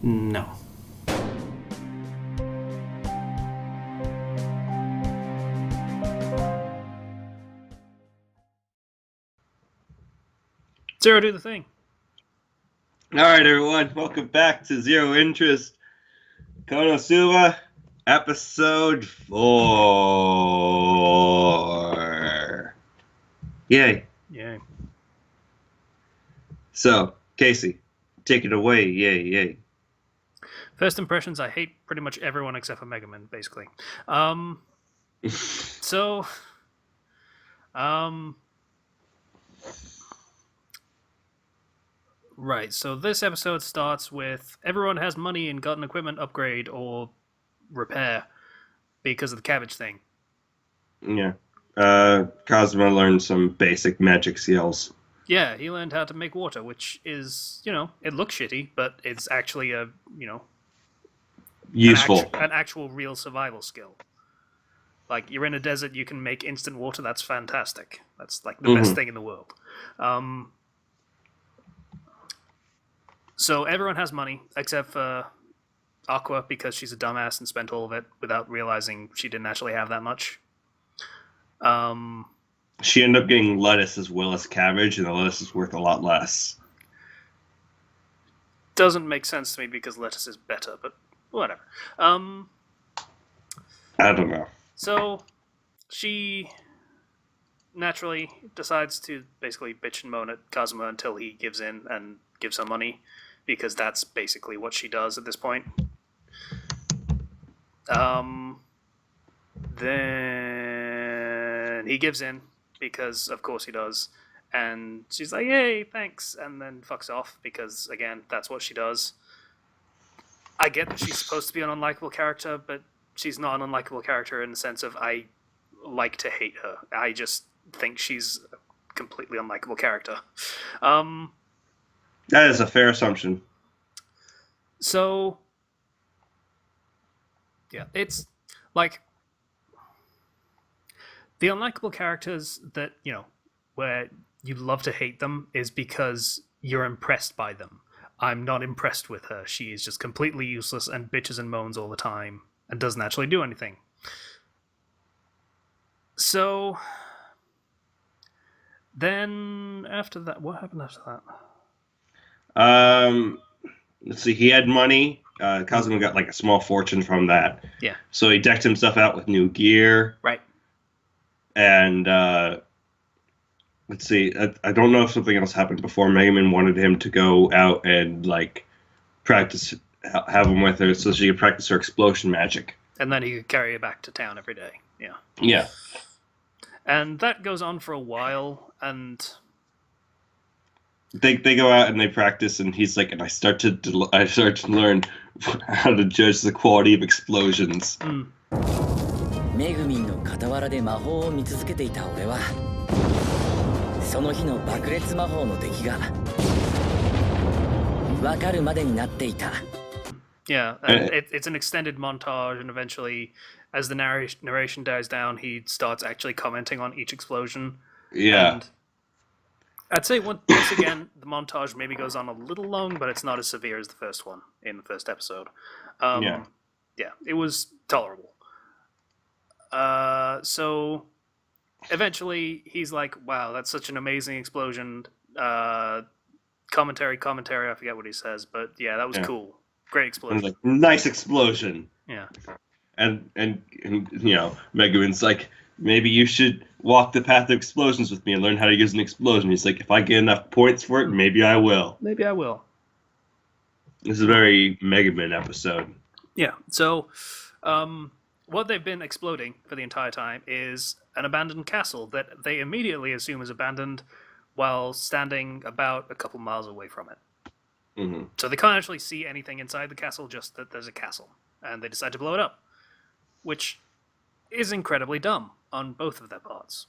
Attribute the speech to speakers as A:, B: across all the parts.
A: No. Zero, do the thing.
B: All right, everyone. Welcome back to Zero Interest Konosuba, episode 4. Yay.
A: Yay.
B: So, Casey, take it away. Yay.
A: First impressions, I hate pretty much everyone except for Mega Man, basically. Right, so this episode starts with everyone has money and got an equipment upgrade or repair because of the cabbage thing.
B: Yeah. Kazuma learned some basic magic skills.
A: Yeah, he learned how to make water, which is, it looks shitty, but it's actually
B: useful.
A: An actual real survival skill. Like, you're in a desert, you can make instant water, that's fantastic. That's, like, the best thing in the world. So everyone has money, except for Aqua, because she's a dumbass and spent all of it without realizing she didn't actually have that much.
B: She ended up getting lettuce as well as cabbage, and the lettuce is worth a lot less.
A: Doesn't make sense to me because lettuce is better, but whatever.
B: I don't know.
A: So she naturally decides to basically bitch and moan at Kazuma until he gives in and gives her money, because that's basically what she does at this point. Then he gives in, because of course he does, and she's like, yay, thanks, and then fucks off, because again, that's what she does. I get that she's supposed to be an unlikable character, but she's not an unlikable character in the sense of I like to hate her. I just think she's a completely unlikable character.
B: That is a fair assumption.
A: So, yeah, it's like the unlikable characters that, where you love to hate them is because you're impressed by them. I'm not impressed with her. She is just completely useless and bitches and moans all the time and doesn't actually do anything. So, then after that, what happened after
B: that? Let's see. He had money. Kazuma got like a small fortune from that.
A: Yeah.
B: So he decked himself out with new gear.
A: Right.
B: And let's see. I don't know if something else happened before. Mega Man wanted him to go out and like practice, have him with her, so she could practice her explosion magic.
A: And then he could carry her back to town every day. Yeah.
B: Yeah.
A: And that goes on for a while, and
B: they go out and they practice, and he's like, and I start to learn how to judge the quality of explosions.
C: めぐみんの傍らで魔法を見続けていた俺はその日の爆裂魔法の出来が分かるまでになっていた。
A: Yeah, it's an extended montage, and eventually, as the narration dies down, he starts actually commenting on each explosion.
B: Yeah.
A: And I'd say once again, the montage maybe goes on a little long, but it's not as severe as the first one in the first episode. Yeah, it was tolerable. So eventually he's like, wow, that's such an amazing explosion. Commentary, I forget what he says, but yeah, that was cool. Great explosion.
B: Like, nice explosion.
A: Yeah.
B: And Mega Man's like, maybe you should walk the path of explosions with me and learn how to use an explosion. He's like, if I get enough points for it, maybe I will.
A: Maybe I will.
B: This is a very Mega Man episode.
A: Yeah, so what they've been exploding for the entire time is an abandoned castle that they immediately assume is abandoned while standing about a couple miles away from it.
B: Mm-hmm.
A: So they can't actually see anything inside the castle, just that there's a castle. And they decide to blow it up, which is incredibly dumb on both of their parts.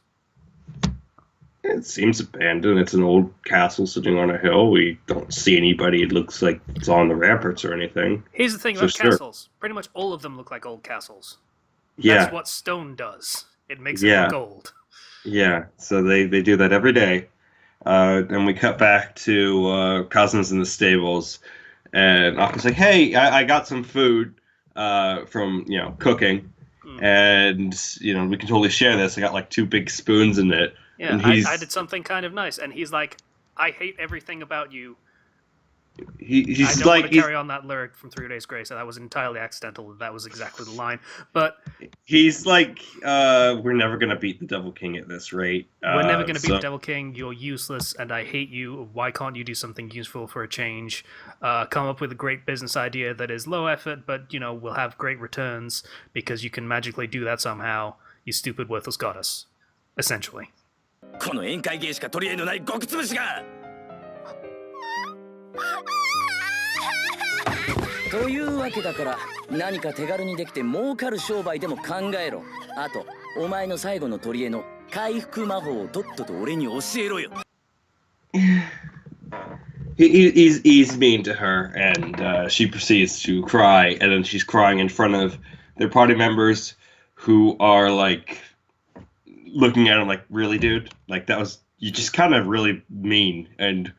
B: It seems abandoned. It's an old castle sitting on a hill. We don't see anybody. It looks like it's on the ramparts or anything.
A: Here's the thing about castles. Pretty much all of them look like old castles.
B: Yeah.
A: That's what stone does. It makes it look old.
B: Yeah, so they do that every day. Then we cut back to Cousins in the stables, And Aqua's like, hey, I got some food from, cooking. And, we can totally share this. I got like 2 big spoons in it.
A: Yeah,
B: and
A: I did something kind of nice. And he's like, I hate everything about you.
B: He's
A: I don't
B: like
A: want to carry on that lyric from 3 Days Grace. That was entirely accidental. That was exactly the line. But
B: he's like, we're never gonna beat the Devil King at this rate.
A: We're never gonna beat the Devil King. You're useless, and I hate you. Why can't you do something useful for a change? Come up with a great business idea that is low effort, but will have great returns because you can magically do that somehow. You stupid, worthless goddess, essentially.
C: この宴会芸しか取り柄のない極つぶしがというわけだから何か手軽にできて儲かる商売でも考えろ。あとお前の最後の取り柄の回復魔法をとっとと俺に教えろよ。
B: He's mean to her, and she proceeds to cry, and then she's crying in front of their party members, who are like looking at him like, "Really, dude? Like you just kind of really mean." And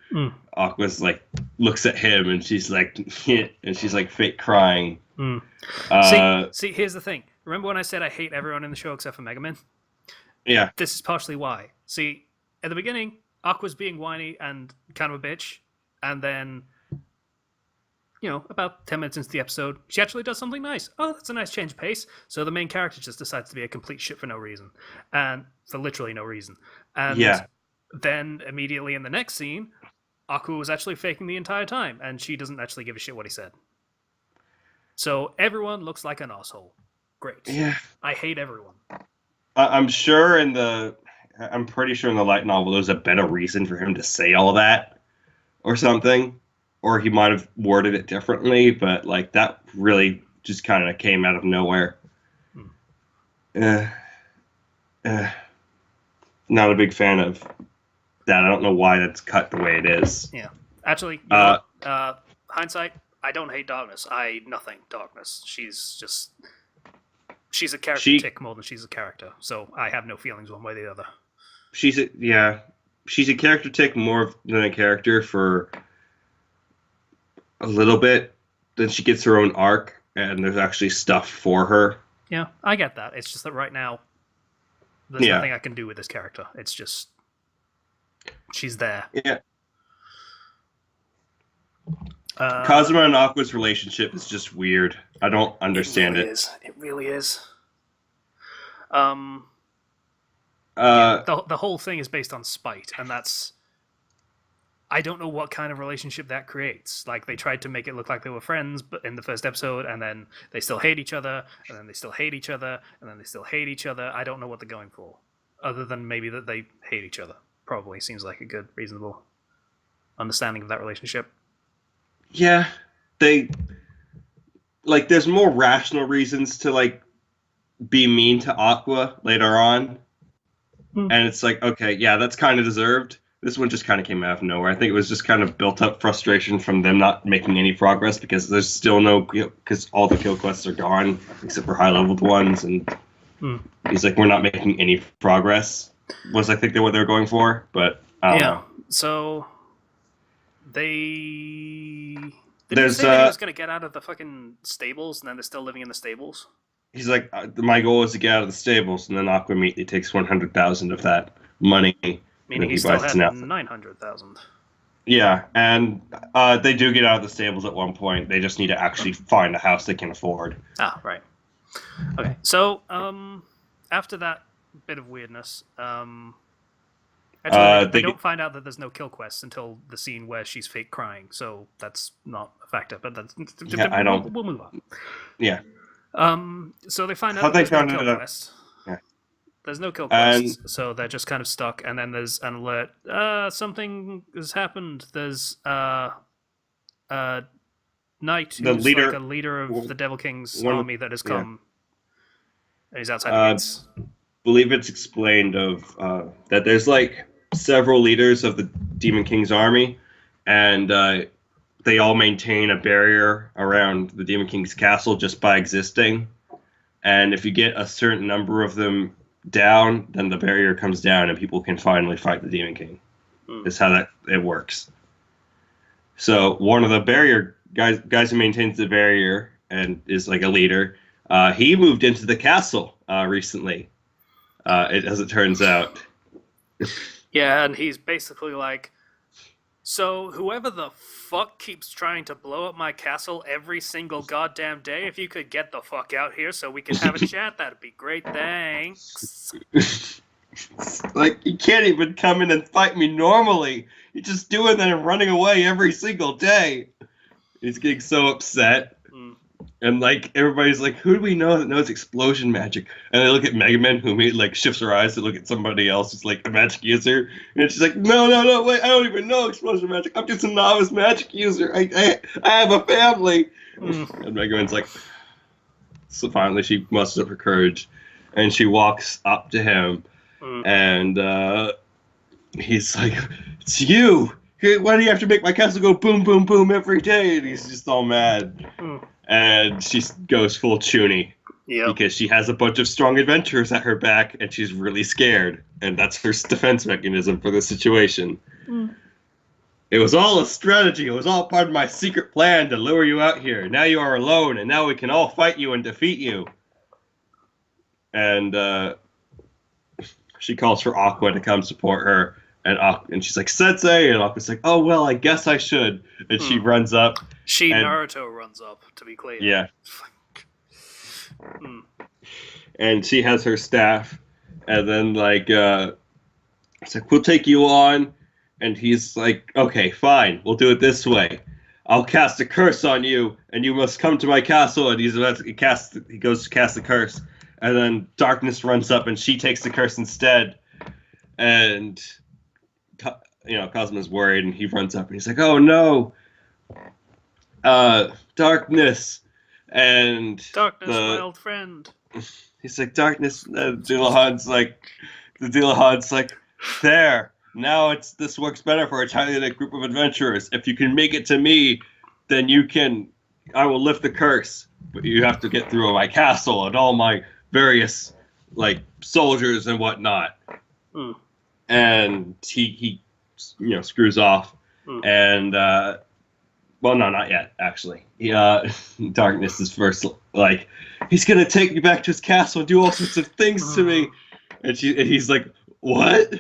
B: Aqua's like looks at him, and she's like, and she's like fake crying.
A: See, here's the thing. Remember when I said I hate everyone in the show except for Mega Man?
B: Yeah.
A: This is partially why. See, at the beginning, Aqua's being whiny and kind of a bitch, and then, about 10 minutes into the episode, she actually does something nice. Oh, that's a nice change of pace. So the main character just decides to be a complete shit for no reason, and for literally no reason. And then immediately in the next scene, Aqua was actually faking the entire time, and she doesn't actually give a shit what he said. So everyone looks like an asshole. Great.
B: Yeah.
A: I hate everyone.
B: I'm pretty sure in the light novel there's a better reason for him to say all that or something, or he might have worded it differently, but like that really just kind of came out of nowhere. Not a big fan of that. I don't know why that's cut the way it is.
A: Yeah. Actually, hindsight, I don't hate Darkness. Nothing Darkness. She's a character tick more than she's a character, so I have no feelings one way or the other.
B: She's a character tick more than a character for a little bit. Then she gets her own arc, and there's actually stuff for her.
A: Yeah, I get that. It's just that right now, there's nothing I can do with this character. It's just she's there.
B: Yeah. Kazuma and Aqua's relationship is just weird. I don't understand it.
A: It really is.
B: The
A: whole thing is based on spite, and that's... I don't know what kind of relationship that creates. Like, they tried to make it look like they were friends but in the first episode, and then they still hate each other, and then they still hate each other, and then they still hate each other. I don't know what they're going for, other than maybe that they hate each other. Probably seems like a good, reasonable understanding of that relationship.
B: Yeah, there's more rational reasons to, be mean to Aqua later on. And it's like, okay, yeah, that's kind of deserved. This one just kind of came out of nowhere. I think it was just kind of built up frustration from them not making any progress because there's still because all the kill quests are gone, except for high-leveled ones. And he's like, we're not making any progress, was I think what they were going for. But, I don't know.
A: So... They
B: There's
A: say that he was going to get out of the fucking stables, and then they're still living in the stables.
B: He's like, my goal is to get out of the stables, and then Aqua immediately takes 100,000 of that money.
A: Meaning he still had 900,000.
B: Yeah, and they do get out of the stables at one point. They just need to actually find a house they can afford.
A: Ah, right. Okay, so after that bit of weirdness, actually, they don't find out that there's no kill quests until the scene where she's fake crying, so that's not a factor. But that's we'll move on.
B: Yeah.
A: So they find out there's no kill quest.
B: Yeah.
A: There's no kill quests, so they're just kind of stuck. And then there's an alert. Something has happened. There's Knight, who's like a leader of the Devil King's army that has come. And he's outside the gates.
B: Believe it's explained that there's several leaders of the Demon King's army, and they all maintain a barrier around the Demon King's castle just by existing. And if you get a certain number of them down, then the barrier comes down and people can finally fight the Demon King. Is how it works. So one of the barrier guys who maintains the barrier and is like a leader. He moved into the castle recently. As it turns out.
A: Yeah, and he's basically like, so whoever the fuck keeps trying to blow up my castle every single goddamn day, if you could get the fuck out here so we can have a chat, that'd be great. Thanks.
B: Like, you can't even come in and fight me normally. You're just doing that and running away every single day. He's getting so upset. And, like, everybody's like, who do we know that knows explosion magic? And they look at Mega Man, who like shifts her eyes to look at somebody else who's like a magic user. And she's like, no, wait, I don't even know explosion magic. I'm just a novice magic user. I have a family. And Mega Man's like, so finally she musters up her courage. And she walks up to him. And he's like, it's you. Why do you have to make my castle go boom, boom, boom every day? And he's just all mad. And she goes full Chuni.
A: Yep.
B: Because she has a bunch of strong adventurers at her back, and she's really scared. And that's her defense mechanism for the situation. It was all a strategy. It was all part of my secret plan to lure you out here. Now you are alone, and now we can all fight you and defeat you. And she calls for Aqua to come support her. And she's like, Sensei! And Aqua's like, oh, well, I guess I should. And she runs up.
A: Naruto runs up, to be clear.
B: Yeah. And she has her staff. And then, like, it's like, we'll take you on. And he's like, okay, fine. We'll do it this way. I'll cast a curse on you, and you must come to my castle. And he goes to cast the curse. And then Darkness runs up, and she takes the curse instead. And... Cosmo's worried, and he runs up, and he's like, oh, no. Darkness. And...
A: Darkness, my old friend.
B: He's like, Darkness. Dillahan's like, there. Now this works better for a tiny knit group of adventurers. If you can make it to me, then I will lift the curse. But you have to get through my castle and all my various, like, soldiers and whatnot. And he screws off. And, well, no, not yet, actually. Darkness is first, like, he's going to take me back to his castle and do all sorts of things to me. And he's like, what?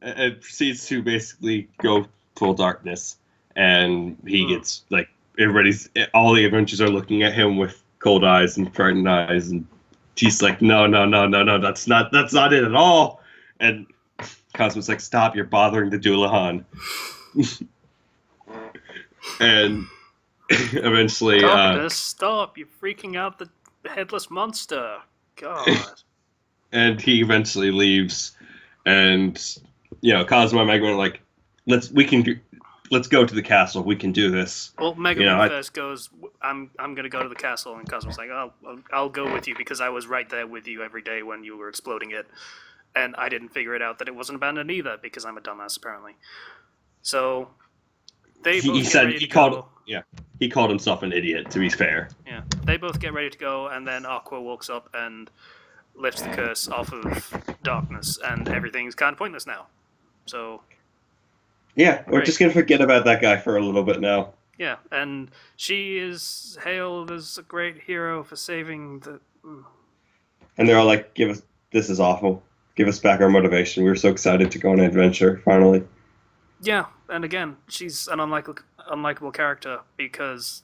B: And proceeds to basically go full Darkness. And he gets, like, all the adventures are looking at him with cold eyes and frightened eyes. And he's like, no, that's not it at all. And Cosmo's like, stop, you're bothering the Dullahan. And eventually...
A: stop, you're freaking out the headless monster. God.
B: And he eventually leaves, and, Cosmo and Mega Man are like, let's go to the castle, we can do this.
A: Well, Mega Man first goes, I'm gonna go to the castle, and Cosmo's like, I'll go with you, because I was right there with you every day when you were exploding it. And I didn't figure it out that it wasn't abandoned either, because I'm a dumbass, apparently. So, he called himself an idiot, to be fair. Yeah, they both get ready to go, and then Aqua walks up and lifts the curse off of Darkness, and everything's kind of pointless now. So...
B: Yeah, we're just going to forget about that guy for a little bit now.
A: Yeah, and she is hailed as a great hero for saving the...
B: And they're all like, this is awful. Give us back our motivation. We were so excited to go on an adventure, finally.
A: Yeah, and again, she's an unlikable character because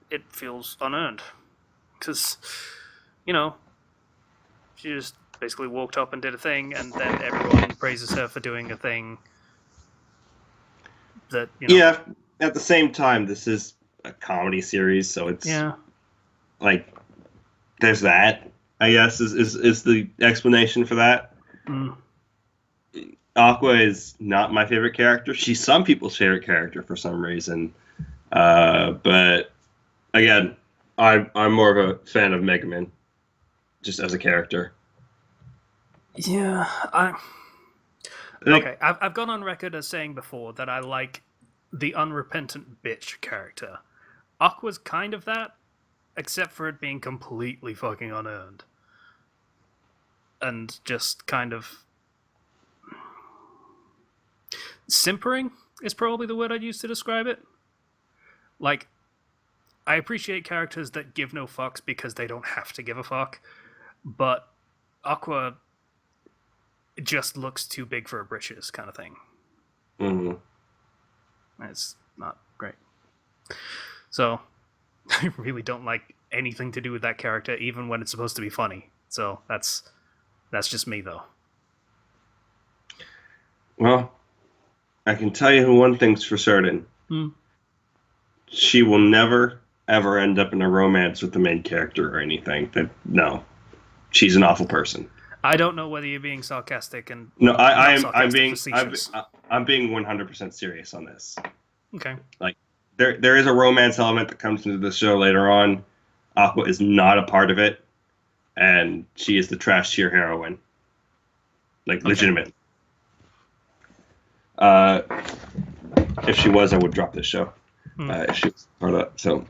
A: it feels unearned. Because, she just basically walked up and did a thing, and then everyone praises her for doing a thing that,
B: Yeah, at the same time, this is a comedy series, so it's...
A: Yeah.
B: Like, there's that, I guess, is the explanation for that. Aqua is not my favorite character. She's some people's favorite character for some reason. But again, I'm more of a fan of Mega Man, just as a character.
A: Yeah, okay, I've gone on record as saying before that I like the unrepentant bitch character. Aqua's kind of that, except for it being completely fucking unearned. And just kind of... simpering is probably the word I'd use to describe it. Like, I appreciate characters that give no fucks because they don't have to give a fuck, but Aqua just looks too big for her britches, kind of thing.
B: Mm-hmm.
A: It's not great. So, I really don't like anything to do with that character, even when it's supposed to be funny. So that's just me, though.
B: Well, I can tell you one thing's for certain. She will never, ever end up in a romance with the main character or anything. No. She's an awful person.
A: I don't know whether you're being sarcastic and
B: no, I'm being 100% serious on this.
A: Okay.
B: Like there is a romance element that comes into the show later on. Aqua is not a part of it, and she is the trash tier heroine. Like legitimate. If she was, I would drop this show. If she was part of it. So.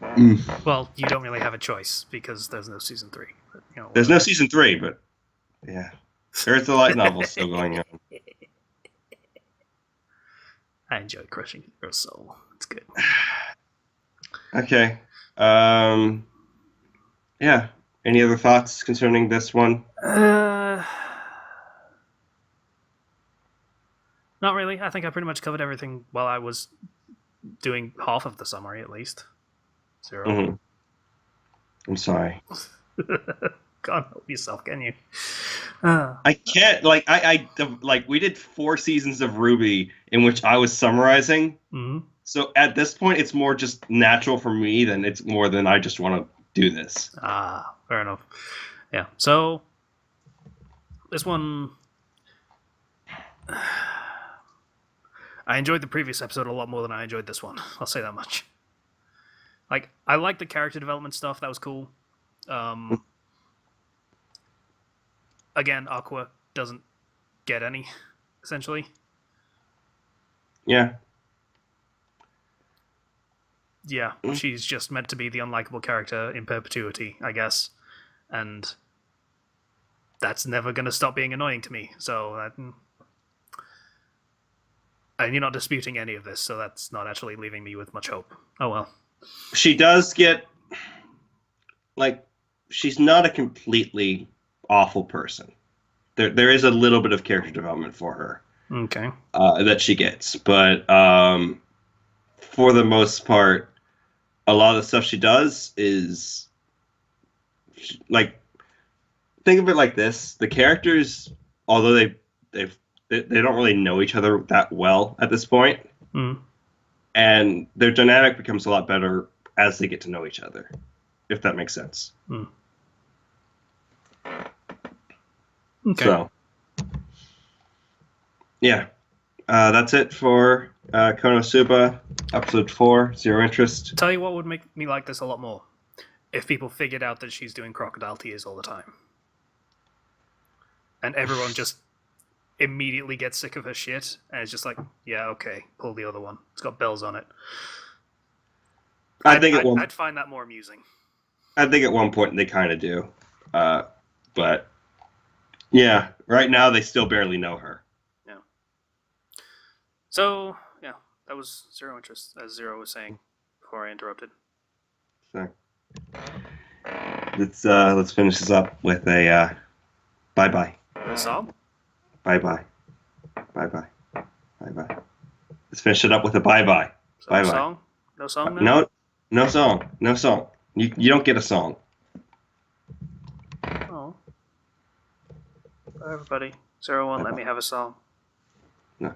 A: Well, you don't really have a choice because there's no season 3. But,
B: there's no season 3, but yeah, there's the light novel still going on.
A: I enjoy crushing your soul. It's good.
B: Okay. Yeah. Any other thoughts concerning this one?
A: Not really. I think I pretty much covered everything while I was doing half of the summary, at least. 0.
B: Mm-hmm. I'm sorry.
A: Can't help yourself, can you?
B: I can't. Like I we did 4 seasons of RWBY in which I was summarizing.
A: Mm-hmm.
B: So at this point, it's more just natural for me than it's more than I just want to do this.
A: Fair enough. Yeah. So this one, I enjoyed the previous episode a lot more than I enjoyed this one. I'll say that much. Like, I like the character development stuff. That was cool. Again, Aqua doesn't get any, essentially.
B: Yeah.
A: Yeah, she's just meant to be the unlikable character in perpetuity, I guess. And that's never going to stop being annoying to me. So, and you're not disputing any of this, so that's not actually leaving me with much hope. Oh well.
B: She does get, like, she's not a completely awful person. There is a little bit of character development for her.
A: Okay.
B: That she gets. But for the most part, a lot of the stuff she does is, like, think of it like this. The characters, although they don't really know each other that well at this point, and their dynamic becomes a lot better as they get to know each other, if that makes sense.
A: Okay.
B: So, yeah. That's it for Konosuba, episode 4, Zero Interest.
A: Tell you what would make me like this a lot more. If people figured out that she's doing crocodile tears all the time. And everyone just immediately gets sick of her shit, and it's just like, yeah, okay, pull the other one. It's got bells on it. I'd find that more amusing.
B: I think at one point they kind of do. But, yeah, right now they still barely know her.
A: Yeah. So, yeah, that was Zero Interest, as Zero was saying before I interrupted.
B: So, let's finish this up with a bye-bye.
A: A song?
B: Bye-bye. Bye-bye. Bye-bye. Let's finish it up with a bye-bye.
A: So
B: bye-bye.
A: Song? No song now?
B: No song. No song. You don't get a song.
A: Oh. Bye, everybody. Zero won't let me have a song.
B: No.